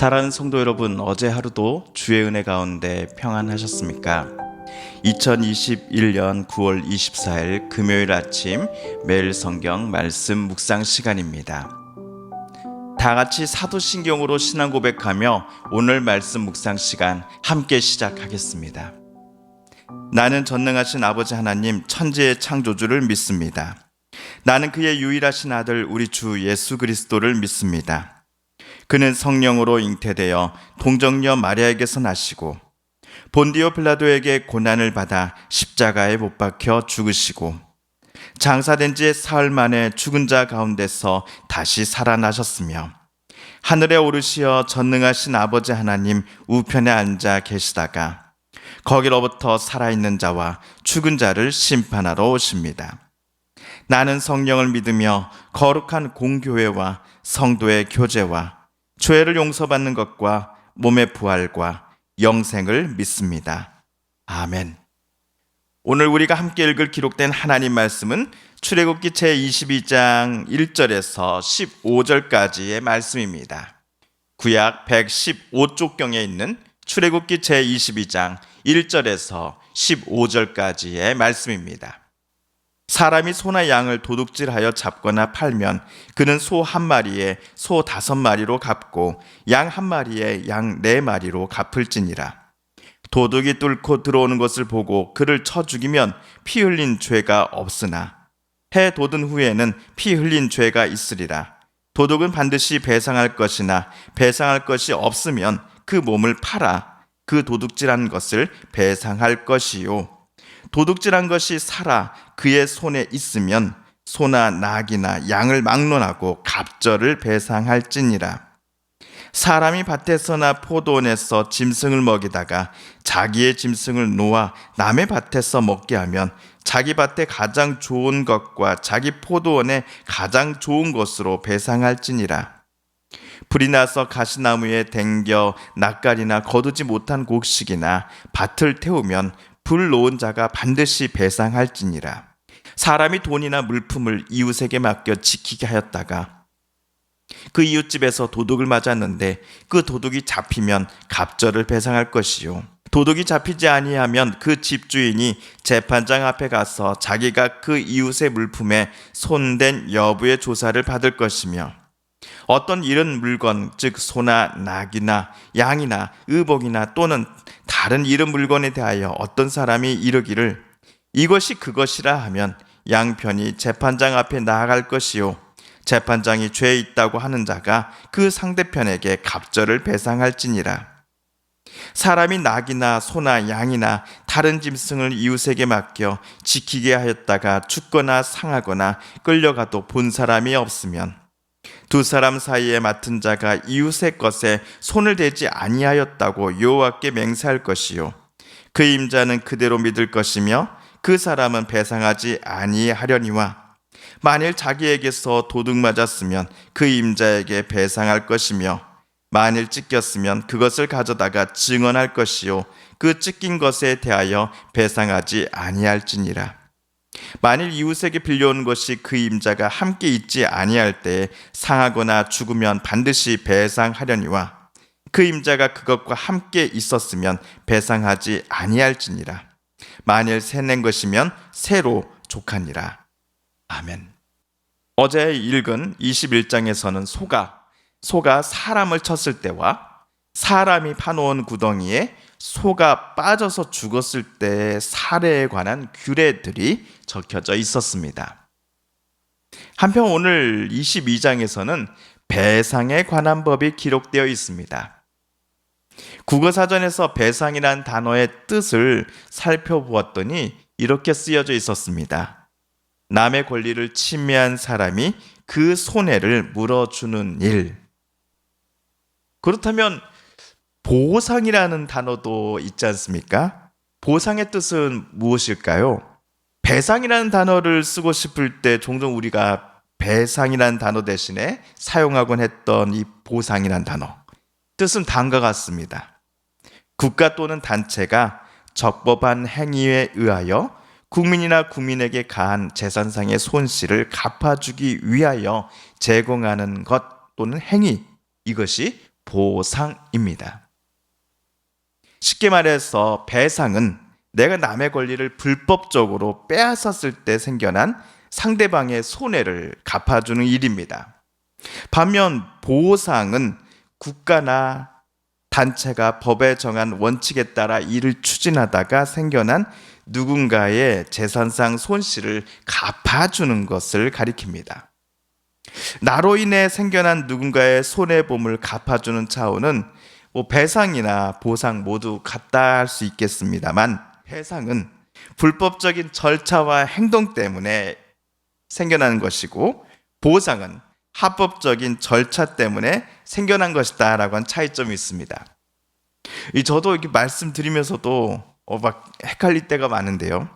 사랑하는 성도 여러분, 어제 하루도 주의 은혜 가운데 평안하셨습니까? 2021년 9월 24일 금요일 아침 매일 성경 말씀 묵상 시간입니다. 다 같이 사도신경으로 신앙 고백하며 오늘 말씀 묵상 시간 함께 시작하겠습니다. 나는 전능하신 아버지 하나님 천지의 창조주를 믿습니다. 나는 그의 유일하신 아들 우리 주 예수 그리스도를 믿습니다. 그는 성령으로 잉태되어 동정녀 마리아에게서 나시고 본디오 빌라도에게 고난을 받아 십자가에 못 박혀 죽으시고 장사된 지 사흘 만에 죽은 자 가운데서 다시 살아나셨으며 하늘에 오르시어 전능하신 아버지 하나님 우편에 앉아 계시다가 거기로부터 살아있는 자와 죽은 자를 심판하러 오십니다. 나는 성령을 믿으며 거룩한 공교회와 성도의 교제와 죄를 용서받는 것과 몸의 부활과 영생을 믿습니다. 아멘. 오늘 우리가 함께 읽을 기록된 하나님 말씀은 출애굽기 제22장 1절에서 15절까지의 말씀입니다. 구약 115쪽경에 있는 출애굽기 제22장 1절에서 15절까지의 말씀입니다. 사람이 소나 양을 도둑질하여 잡거나 팔면 그는 소 한 마리에 소 5마리로 갚고 양 한 마리에 양 4마리로 갚을지니라. 도둑이 뚫고 들어오는 것을 보고 그를 쳐 죽이면 피 흘린 죄가 없으나 해 돋은 후에는 피 흘린 죄가 있으리라. 도둑은 반드시 배상할 것이나 배상할 것이 없으면 그 몸을 팔아 그 도둑질한 것을 배상할 것이요. 도둑질한 것이 살아 그의 손에 있으면 소나 낙이나 양을 막론하고 갑절을 배상할지니라. 사람이 밭에서나 포도원에서 짐승을 먹이다가 자기의 짐승을 놓아 남의 밭에서 먹게 하면 자기 밭에 가장 좋은 것과 자기 포도원에 가장 좋은 것으로 배상할지니라. 불이 나서 가시나무에 댕겨 낯가리나 거두지 못한 곡식이나 밭을 태우면 불 놓은 자가 반드시 배상할지니라. 사람이 돈이나 물품을 이웃에게 맡겨 지키게 하였다가 그 이웃집에서 도둑을 맞았는데 그 도둑이 잡히면 갑절을 배상할 것이요. 도둑이 잡히지 아니하면 그 집주인이 재판장 앞에 가서 자기가 그 이웃의 물품에 손댄 여부의 조사를 받을 것이며 어떤 잃은 물건, 즉 소나 낙이나 양이나 의복이나 또는 다른 잃은 물건에 대하여 어떤 사람이 이르기를 이것이 그것이라 하면 양편이 재판장 앞에 나아갈 것이요. 재판장이 죄 있다고 하는 자가 그 상대편에게 갑절을 배상할지니라. 사람이 낙이나 소나 양이나 다른 짐승을 이웃에게 맡겨 지키게 하였다가 죽거나 상하거나 끌려가도 본 사람이 없으면 두 사람 사이에 맡은 자가 이웃의 것에 손을 대지 아니하였다고 여호와께 맹세할 것이요. 그 임자는 그대로 믿을 것이며 그 사람은 배상하지 아니하려니와 만일 자기에게서 도둑 맞았으면 그 임자에게 배상할 것이며 만일 찢겼으면 그것을 가져다가 증언할 것이요. 그 찢긴 것에 대하여 배상하지 아니할지니라. 만일 이웃에게 빌려온 것이 그 임자가 함께 있지 아니할 때에 상하거나 죽으면 반드시 배상하려니와 그 임자가 그것과 함께 있었으면 배상하지 아니할지니라. 만일 새낸 것이면 새로 족하니라. 아멘. 어제 읽은 21장에서는 소가 사람을 쳤을 때와 사람이 파놓은 구덩이에 소가 빠져서 죽었을 때의 사례에 관한 규례들이 적혀져 있었습니다. 한편 오늘 22장에서는 배상에 관한 법이 기록되어 있습니다. 국어사전에서 배상이란 단어의 뜻을 살펴보았더니 이렇게 쓰여져 있었습니다. 남의 권리를 침해한 사람이 그 손해를 물어주는 일. 그렇다면 보상이라는 단어도 있지 않습니까? 보상의 뜻은 무엇일까요? 배상이라는 단어를 쓰고 싶을 때 종종 우리가 배상이라는 단어 대신에 사용하곤 했던 이 보상이라는 단어. 뜻은 다음과 같습니다. 국가 또는 단체가 적법한 행위에 의하여 국민이나 국민에게 가한 재산상의 손실을 갚아주기 위하여 제공하는 것 또는 행위, 이것이 보상입니다. 쉽게 말해서 배상은 내가 남의 권리를 불법적으로 빼앗았을 때 생겨난 상대방의 손해를 갚아주는 일입니다. 반면 보상은 국가나 단체가 법에 정한 원칙에 따라 일을 추진하다가 생겨난 누군가의 재산상 손실을 갚아주는 것을 가리킵니다. 나로 인해 생겨난 누군가의 손해보험을 갚아주는 차원은 배상이나 보상 모두 같다 할 수 있겠습니다만, 배상은 불법적인 절차와 행동 때문에 생겨나는 것이고, 보상은 합법적인 절차 때문에 생겨난 것이다 라고 한 차이점이 있습니다. 저도 이렇게 말씀드리면서도 막 헷갈릴 때가 많은데요.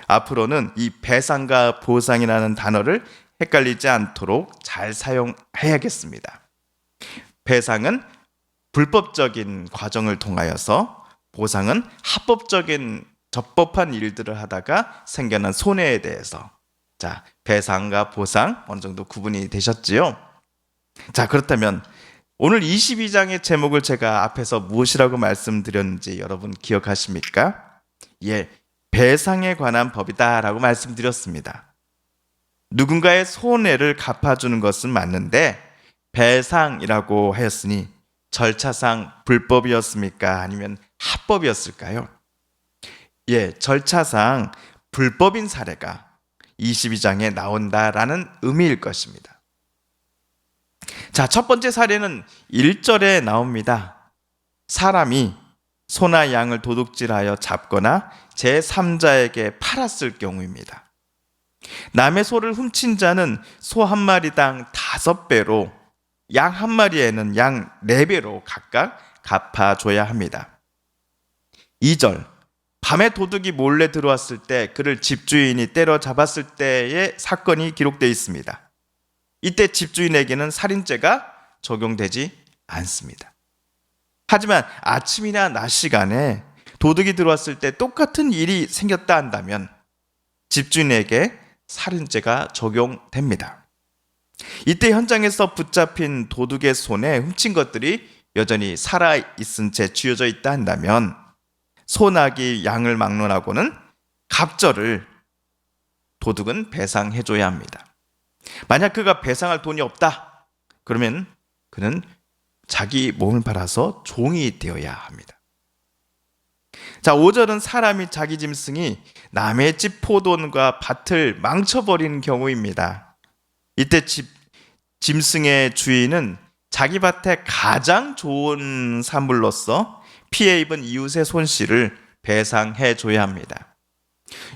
앞으로는 이 배상과 보상이라는 단어를 헷갈리지 않도록 잘 사용해야겠습니다. 배상은 불법적인 과정을 통하여서, 보상은 합법적인 적법한 일들을 하다가 생겨난 손해에 대해서. 자, 배상과 보상 어느 정도 구분이 되셨지요? 자, 그렇다면 오늘 22장의 제목을 제가 앞에서 무엇이라고 말씀드렸는지 여러분 기억하십니까? 예, 배상에 관한 법이다 라고 말씀드렸습니다. 누군가의 손해를 갚아주는 것은 맞는데, 배상이라고 하였으니 절차상 불법이었습니까? 아니면 합법이었을까요? 예, 절차상 불법인 사례가 22장에 나온다라는 의미일 것입니다. 자, 첫 번째 사례는 1절에 나옵니다. 사람이 소나 양을 도둑질하여 잡거나 제3자에게 팔았을 경우입니다. 남의 소를 훔친 자는 소 한 마리당 5배로, 양 한 마리에는 양 4배로 각각 갚아줘야 합니다. 2절, 밤에 도둑이 몰래 들어왔을 때 그를 집주인이 때려잡았을 때의 사건이 기록되어 있습니다. 이때 집주인에게는 살인죄가 적용되지 않습니다. 하지만 아침이나 낮 시간에 도둑이 들어왔을 때 똑같은 일이 생겼다 한다면 집주인에게 살인죄가 적용됩니다. 이때 현장에서 붙잡힌 도둑의 손에 훔친 것들이 여전히 살아있은 채 쥐어져 있다 한다면 소나기 양을 막론하고는 갑절을 도둑은 배상해줘야 합니다. 만약 그가 배상할 돈이 없다, 그러면 그는 자기 몸을 팔아서 종이 되어야 합니다. 자, 5절은 사람이 자기 짐승이 남의 집 포도원과 밭을 망쳐버리는 경우입니다. 이때 짐승의 주인은 자기 밭에 가장 좋은 산물로서 피해 입은 이웃의 손실을 배상해 줘야 합니다.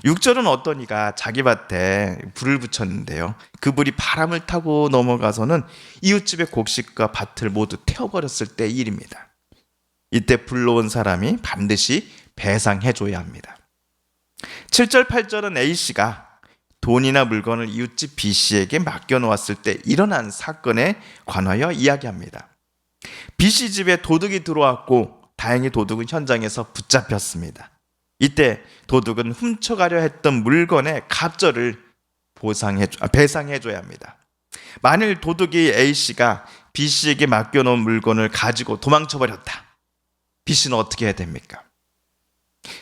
6절은 어떤 이가 자기 밭에 불을 붙였는데요, 그 불이 바람을 타고 넘어가서는 이웃집의 곡식과 밭을 모두 태워버렸을 때 일입니다. 이때 불러온 사람이 반드시 배상해 줘야 합니다. 7절, 8절은 A씨가 돈이나 물건을 이웃집 B씨에게 맡겨놓았을 때 일어난 사건에 관하여 이야기합니다. B씨 집에 도둑이 들어왔고 다행히 도둑은 현장에서 붙잡혔습니다. 이때 도둑은 훔쳐가려 했던 물건의 갑절을 배상해줘야 합니다. 만일 도둑이 A씨가 B씨에게 맡겨놓은 물건을 가지고 도망쳐버렸다, B씨는 어떻게 해야 됩니까?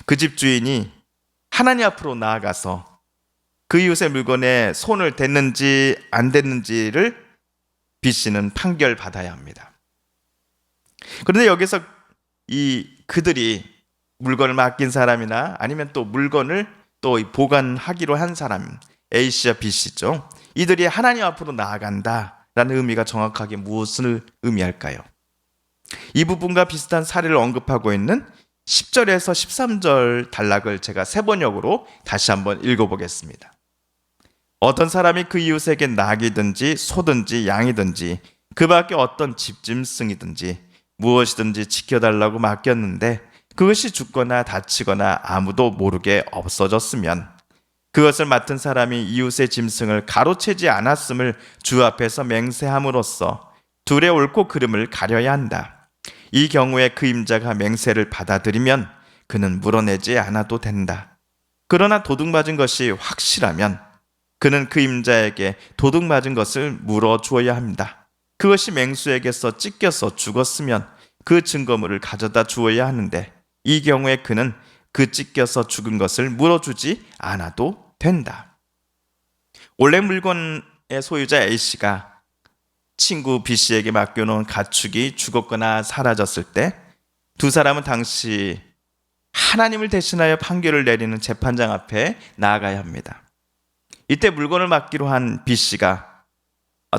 그 집 주인이 하나님 앞으로 나아가서 그 이웃의 물건에 손을 댔는지 안 댔는지를 B씨는 판결받아야 합니다. 그런데 여기서 그들이 물건을 맡긴 사람이나 아니면 또 물건을 또 보관하기로 한 사람, A씨와 B씨죠. 이들이 하나님 앞으로 나아간다라는 의미가 정확하게 무엇을 의미할까요? 이 부분과 비슷한 사례를 언급하고 있는 10절에서 13절 단락을 제가 세 번역으로 다시 한번 읽어보겠습니다. 어떤 사람이 그 이웃에게 낙이든지 소든지 양이든지 그 밖에 어떤 집짐승이든지 무엇이든지 지켜달라고 맡겼는데 그것이 죽거나 다치거나 아무도 모르게 없어졌으면 그것을 맡은 사람이 이웃의 짐승을 가로채지 않았음을 주 앞에서 맹세함으로써 둘의 옳고 그름을 가려야 한다. 이 경우에 그 임자가 맹세를 받아들이면 그는 물어내지 않아도 된다. 그러나 도둑 맞은 것이 확실하면 그는 그 임자에게 도둑 맞은 것을 물어주어야 합니다. 그것이 맹수에게서 찢겨서 죽었으면 그 증거물을 가져다 주어야 하는데 이 경우에 그는 그 찢겨서 죽은 것을 물어주지 않아도 된다. 원래 물건의 소유자 A씨가 친구 B씨에게 맡겨놓은 가축이 죽었거나 사라졌을 때 두 사람은 당시 하나님을 대신하여 판결을 내리는 재판장 앞에 나아가야 합니다. 이때 물건을 맡기로 한 B씨가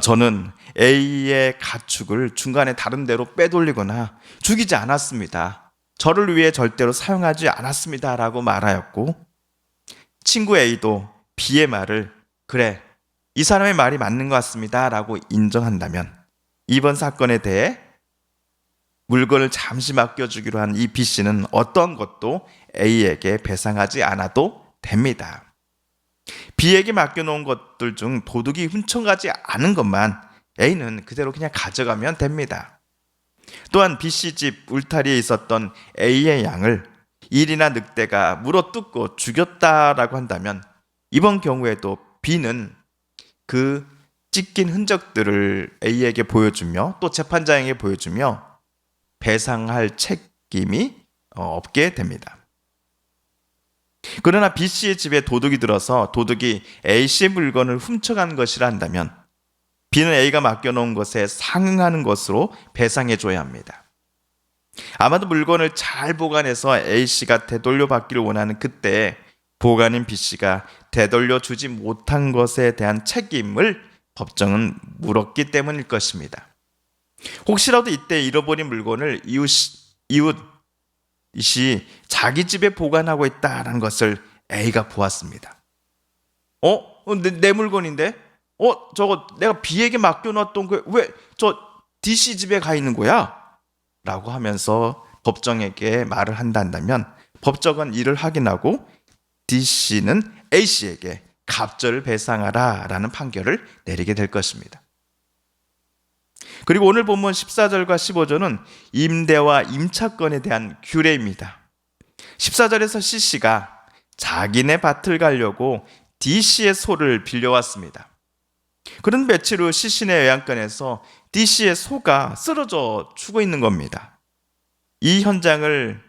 저는 A의 가축을 중간에 다른 데로 빼돌리거나 죽이지 않았습니다. 저를 위해 절대로 사용하지 않았습니다. 라고 말하였고 친구 A도 B의 말을 그래, 이 사람의 말이 맞는 것 같습니다. 라고 인정한다면 이번 사건에 대해 물건을 잠시 맡겨주기로 한 이 B씨는 어떤 것도 A에게 배상하지 않아도 됩니다. B에게 맡겨놓은 것들 중 도둑이 훔쳐가지 않은 것만 A는 그대로 그냥 가져가면 됩니다. 또한 B씨 집 울타리에 있었던 A의 양을 일이나 늑대가 물어뜯고 죽였다라고 한다면 이번 경우에도 B는 그 찢긴 흔적들을 A에게 보여주며 또 재판장에게 보여주며 배상할 책임이 없게 됩니다. 그러나 B씨의 집에 도둑이 들어서 도둑이 A씨의 물건을 훔쳐간 것이라 한다면 B는 A가 맡겨놓은 것에 상응하는 것으로 배상해줘야 합니다. 아마도 물건을 잘 보관해서 A씨가 되돌려받기를 원하는 그때 보관인 B씨가 되돌려주지 못한 것에 대한 책임을 법정은 물었기 때문일 것입니다. 혹시라도 이때 잃어버린 물건을 이웃이 자기 집에 보관하고 있다는 것을 A가 보았습니다. 내 물건인데? 저거 내가 B에게 맡겨놨던 거 왜 저 D씨 집에 가 있는 거야? 라고 하면서 법정에게 말을 한다면 법정은 이를 확인하고 D씨는 A씨에게 갑절을 배상하라 라는 판결을 내리게 될 것입니다. 그리고 오늘 본문 14절과 15절은 임대와 임차권에 대한 규례입니다. 14절에서 C씨가 자기네 밭을 가려고 D씨의 소를 빌려왔습니다. 그런 며칠 후 C씨네 외양간에서 D씨의 소가 쓰러져 죽어 있는 겁니다. 이 현장을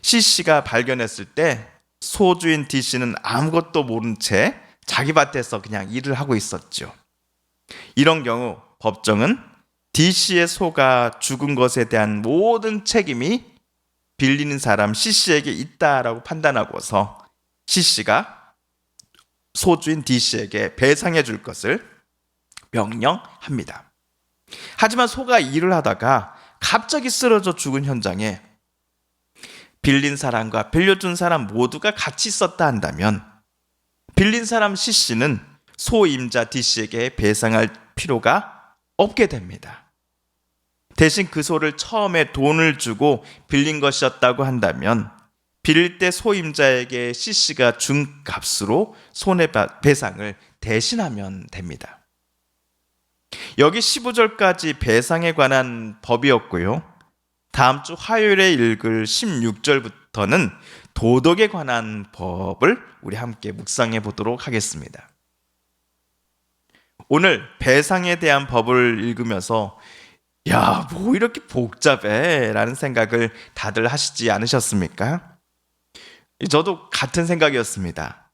C씨가 발견했을 때 소주인 D씨는 아무것도 모른 채 자기 밭에서 그냥 일을 하고 있었죠. 이런 경우 법정은 D씨의 소가 죽은 것에 대한 모든 책임이 빌리는 사람 C씨에게 있다라고 판단하고서 C씨가 소주인 D씨에게 배상해 줄 것을 명령합니다. 하지만 소가 일을 하다가 갑자기 쓰러져 죽은 현장에 빌린 사람과 빌려준 사람 모두가 같이 있었다 한다면 빌린 사람 C씨는 소임자 D씨에게 배상할 필요가 없게 됩니다. 대신 그 소를 처음에 돈을 주고 빌린 것이었다고 한다면 빌릴 때 소임자에게 C씨가 준 값으로 손해배상을 대신하면 됩니다. 여기 15절까지 배상에 관한 법이었고요. 다음 주 화요일에 읽을 16절부터는 도덕에 관한 법을 우리 함께 묵상해 보도록 하겠습니다. 오늘 배상에 대한 법을 읽으면서 뭐 이렇게 복잡해 라는 생각을 다들 하시지 않으셨습니까? 저도 같은 생각이었습니다.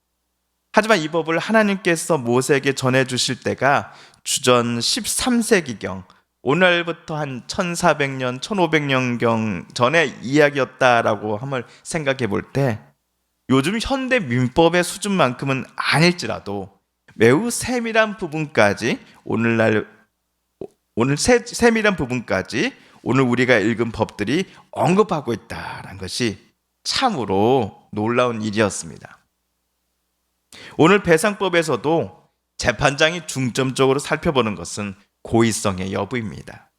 하지만 이 법을 하나님께서 모세에게 전해주실 때가 주전 13세기경 오늘부터 한 1400년, 1500년경 전의 이야기였다라고 한번 생각해 볼 때 요즘 현대 민법의 수준만큼은 아닐지라도 매우 세밀한 부분까지 세밀한 부분까지 오늘 우리가 읽은 법들이 언급하고 있다는 것이 참으로 놀라운 일이었습니다. 오늘 배상법에서도 재판장이 중점적으로 살펴보는 것은 고의성의 여부입니다.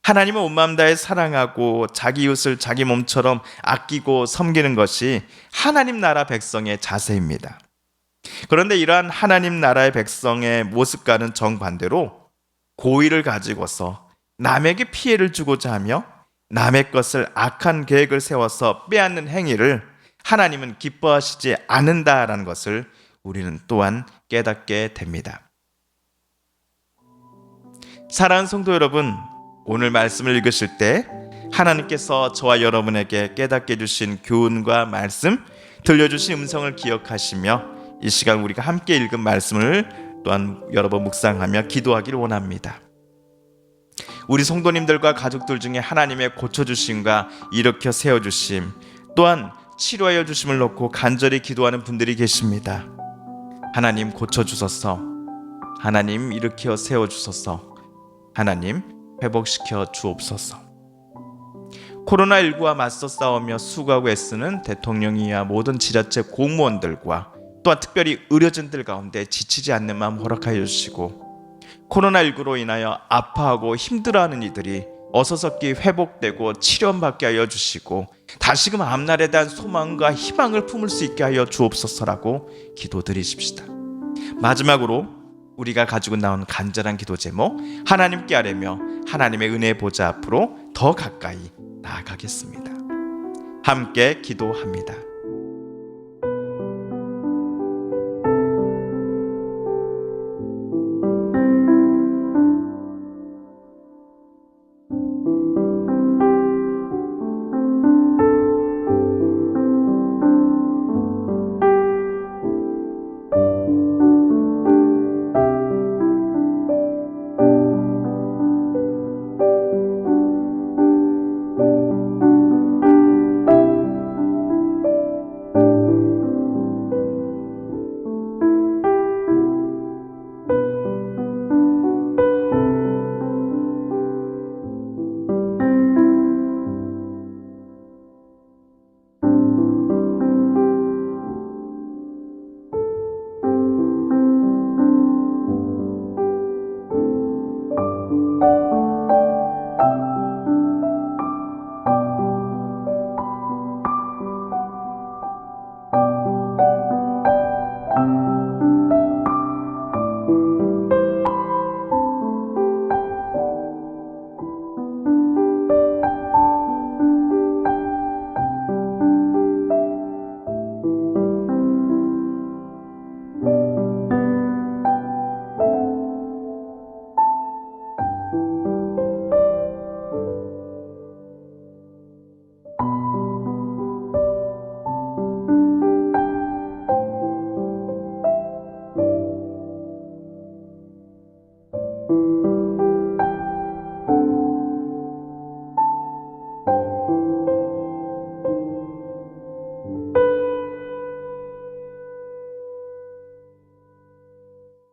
하나님을 온 마음 다해 사랑하고 자기 이웃을 자기 몸처럼 아끼고 섬기는 것이 하나님 나라 백성의 자세입니다. 그런데 이러한 하나님 나라의 백성의 모습과는 정반대로 고의를 가지고서 남에게 피해를 주고자 하며 남의 것을 악한 계획을 세워서 빼앗는 행위를 하나님은 기뻐하시지 않는다라는 것을 우리는 또한 깨닫게 됩니다. 사랑하는 성도 여러분, 오늘 말씀을 읽으실 때 하나님께서 저와 여러분에게 깨닫게 해주신 교훈과 말씀, 들려주신 음성을 기억하시며 이 시간 우리가 함께 읽은 말씀을 또한 여러 번 묵상하며 기도하기를 원합니다. 우리 성도님들과 가족들 중에 하나님의 고쳐주심과 일으켜 세워주심, 또한 치료하여 주심을 놓고 간절히 기도하는 분들이 계십니다. 하나님 고쳐주소서, 하나님 일으켜 세워주소서, 하나님 회복시켜 주옵소서. 코로나19와 맞서 싸우며 수고하고 애쓰는 대통령이야 모든 지자체 공무원들과 또한 특별히 의료진들 가운데 지치지 않는 마음 허락하여 주시고, 코로나19로 인하여 아파하고 힘들어하는 이들이 어서서기 회복되고 치료받게 하여 주시고 다시금 앞날에 대한 소망과 희망을 품을 수 있게 하여 주옵소서라고 기도드리십시다. 마지막으로 우리가 가지고 나온 간절한 기도 제목, 하나님께 아뢰며 하나님의 은혜 보좌 앞으로 더 가까이 나아가겠습니다. 함께 기도합니다.